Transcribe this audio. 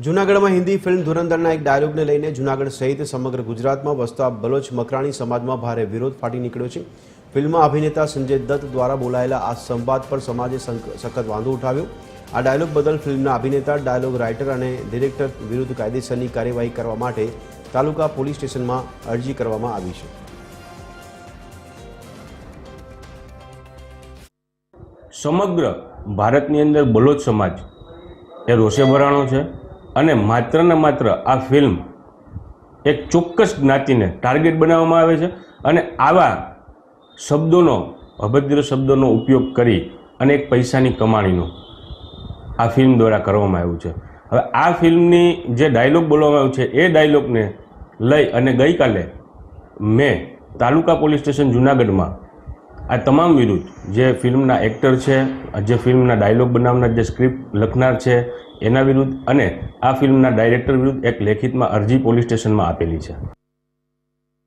જૂનાગઢમાં હિન્દી ફિલ્મ ધુરંધરના એક ડાયલોગને લઈને જૂનાગઢ સહિત સમગ્ર ગુજરાતમાં વસતા બલોચ મકરાણી સમાજમાં ભારે વિરોધ ફાટી નીકળ્યો છે. ફિલ્મમાં અભિનેતા સંજય દત્ત દ્વારા બોલાયેલા આ સંવાદ પર સમાજે સખત વાંધો ઉઠાવ્યો. આ ડાયલોગ બદલ ફિલ્મના અભિનેતા, ડાયલોગ રાઇટર અને ડિરેક્ટર વિરુદ્ધ કાયદેસરની કાર્યવાહી કરવા માટે તાલુકા પોલીસ સ્ટેશનમાં અરજી કરવામાં આવી છે. સમગ્ર ભારતની અંદર બલોચ સમાજ એ રોષે ભરાણો છે અને માત્ર ને માત્ર આ ફિલ્મ એક ચોક્કસ જ્ઞાતિને ટાર્ગેટ બનાવવામાં આવે છે અને આવા શબ્દોનો, અભદ્ર શબ્દોનો ઉપયોગ કરી અને એક પૈસાની કમાણીનો આ ફિલ્મ દ્વારા કરવામાં આવ્યું છે. હવે આ ફિલ્મની જે ડાયલોગ બોલવામાં આવ્યો છે એ ડાયલોગને લઈ અને ગઈકાલે મેં તાલુકા પોલીસ સ્ટેશન જૂનાગઢમાં આ તમામ વિરુદ્ધ જે ફિલ્મના એક્ટર છે, જે ફિલ્મના ડાયલોગ બનાવનાર, જે સ્ક્રિપ્ટ લખનાર છે એના વિરુદ્ધ અને આ ફિલ્મના ડાયરેક્ટર વિરુદ્ધ એક લેખિતમાં અરજી પોલીસ સ્ટેશનમાં આપેલી છે.